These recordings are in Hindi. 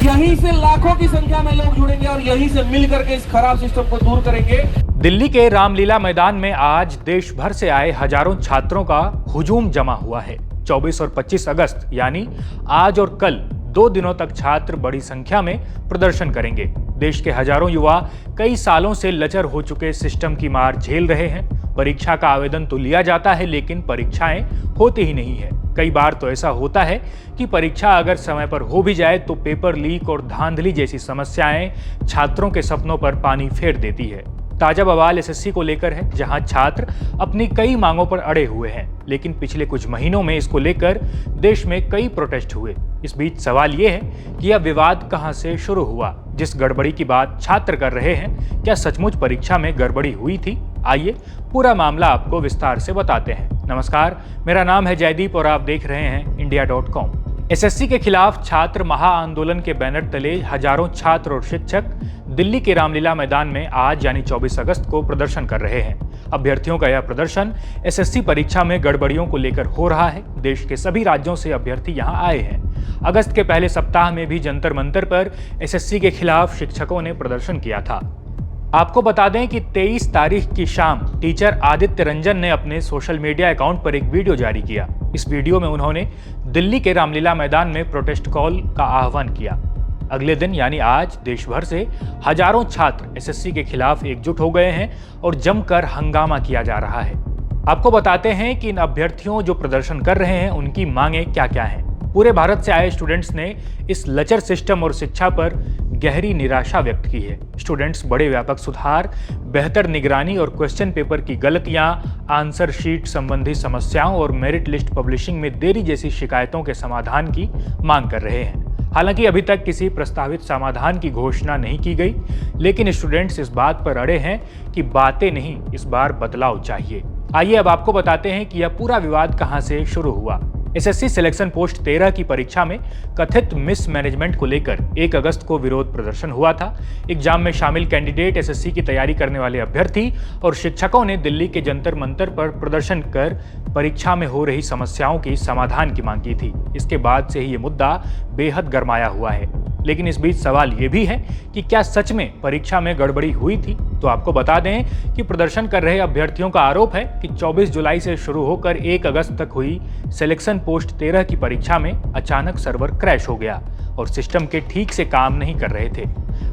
यहीं से लाखों की संख्या में लोग जुड़ेंगे और यहीं से मिल करके इस खराब सिस्टम को दूर करेंगे। दिल्ली के रामलीला मैदान में आज देश भर से आए हजारों छात्रों का हुजूम जमा हुआ है। 24 और 25 अगस्त यानी आज और कल 2 दिनों तक छात्र बड़ी संख्या में प्रदर्शन करेंगे। देश के हजारों युवा कई सालों से लचर हो चुके सिस्टम की मार झेल रहे हैं। परीक्षा का आवेदन तो लिया जाता है, लेकिन परीक्षाएं होती ही नहीं है। कई बार तो ऐसा होता है कि परीक्षा अगर समय पर हो भी जाए तो पेपर लीक और धांधली जैसी समस्याएं छात्रों के सपनों पर पानी फेर देती है। ताजा बवाल एसएससी को लेकर है, जहां छात्र अपनी कई मांगों पर अड़े हुए हैं, लेकिन पिछले कुछ महीनों में इसको लेकर देश में कई प्रोटेस्ट हुए। इस बीच सवाल ये है कि यह विवाद कहां से शुरू हुआ। जिस गड़बड़ी की बात छात्र कर रहे हैं, क्या सचमुच परीक्षा में गड़बड़ी हुई थी? आइए पूरा मामला आपको विस्तार से बताते हैं। नमस्कार, मेरा नाम है जयदीप और आप देख रहे हैं इंडिया.com। एसएससी के खिलाफ छात्र महाआंदोलन के बैनर तले हजारों छात्र और शिक्षक दिल्ली के रामलीला मैदान में आज यानी 24 अगस्त को प्रदर्शन कर रहे हैं। अभ्यर्थियों का यह प्रदर्शन एसएससी परीक्षा में गड़बड़ियों को लेकर हो रहा है। देश के सभी राज्यों से अभ्यर्थी यहां आए हैं। अगस्त के पहले सप्ताह में भी जंतर मंतर पर एसएससी के खिलाफ शिक्षकों ने प्रदर्शन किया था। आपको बता दें कि 23 तारीख की शाम टीचर आदित्य रंजन ने अपने सोशल मीडिया अकाउंट पर एक वीडियो जारी किया। इस वीडियो में उन्होंने दिल्ली के रामलीला मैदान में प्रोटेस्ट कॉल का आह्वान किया। अगले दिन यानी आज देश भर से हजारों छात्र एसएससी के खिलाफ एकजुट हो गए हैं और जमकर हंगामा किया जा रहा है। आपको बताते हैं कि इन अभ्यर्थियों जो प्रदर्शन कर रहे हैं उनकी मांगें क्या क्या हैं। पूरे भारत से आए स्टूडेंट्स ने इस लचर सिस्टम और शिक्षा पर गहरी निराशा व्यक्त की है। स्टूडेंट्स बड़े व्यापक सुधार, बेहतर निगरानी और क्वेश्चन पेपर की गलतियां, आंसर शीट संबंधी समस्याओं और मेरिट लिस्ट पब्लिशिंग में देरी जैसी शिकायतों के समाधान की मांग कर रहे हैं। हालांकि अभी तक किसी प्रस्तावित समाधान की घोषणा नहीं की गई, लेकिन स्टूडेंट्स इस बात पर अड़े हैं कि बातें नहीं, इस बार बदलाव चाहिए। आइए अब आपको बताते हैं कि यह पूरा विवाद कहां से शुरू हुआ। एसएससी सिलेक्शन पोस्ट 13 की परीक्षा में कथित मिसमैनेजमेंट को लेकर 1 अगस्त को विरोध प्रदर्शन हुआ था। एग्जाम में शामिल कैंडिडेट, एसएससी की तैयारी करने वाले अभ्यर्थी और शिक्षकों ने दिल्ली के जंतर मंतर पर प्रदर्शन कर परीक्षा में हो रही समस्याओं की समाधान की मांग की थी। इसके बाद से ही ये मुद्दा बेहद गरमाया हुआ है। लेकिन इस बीच सवाल ये भी है कि क्या सच में परीक्षा में गड़बड़ी हुई थी? तो आपको बता दें कि प्रदर्शन कर रहे अभ्यर्थियों का आरोप है कि 24 जुलाई से शुरू होकर 1 अगस्त तक हुई सिलेक्शन पोस्ट 13 की परीक्षा में अचानक सर्वर क्रैश हो गया और सिस्टम के ठीक से काम नहीं कर रहे थे।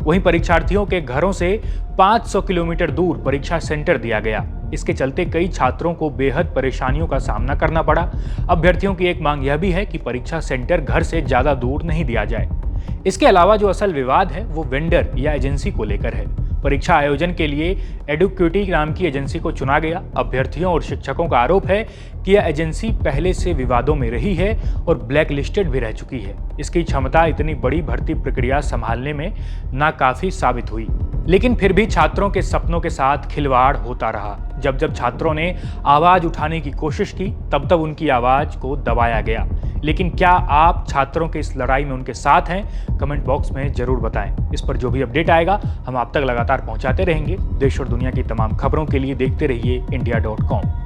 वहीं परीक्षार्थियों के घरों से 500 किलोमीटर दूर परीक्षा सेंटर दिया गया। इसके चलते कई छात्रों को बेहद परेशानियों का सामना करना पड़ा। अभ्यर्थियों की एक मांग यह भी है कि परीक्षा सेंटर घर से ज्यादा दूर नहीं दिया जाए। इसके अलावा जो असल विवाद है वो वेंडर या एजेंसी को लेकर है। परीक्षा आयोजन के लिए एडुक्यूटी नाम की एजेंसी को चुना गया। अभ्यर्थियों और शिक्षकों का आरोप है कि यह एजेंसी पहले से विवादों में रही है और ब्लैक लिस्टेड भी रह चुकी है। इसकी क्षमता इतनी बड़ी भर्ती प्रक्रिया संभालने में नाकाफी साबित हुई, लेकिन फिर भी छात्रों के सपनों के साथ खिलवाड़ होता रहा। जब जब छात्रों ने आवाज उठाने की कोशिश की, तब तब उनकी आवाज को दबाया गया। लेकिन क्या आप छात्रों के इस लड़ाई में उनके साथ हैं? कमेंट बॉक्स में जरूर बताएं। इस पर जो भी अपडेट आएगा हम आप तक लगातार पहुंचाते रहेंगे। देश और दुनिया की तमाम खबरों के लिए देखते रहिए इंडिया.com।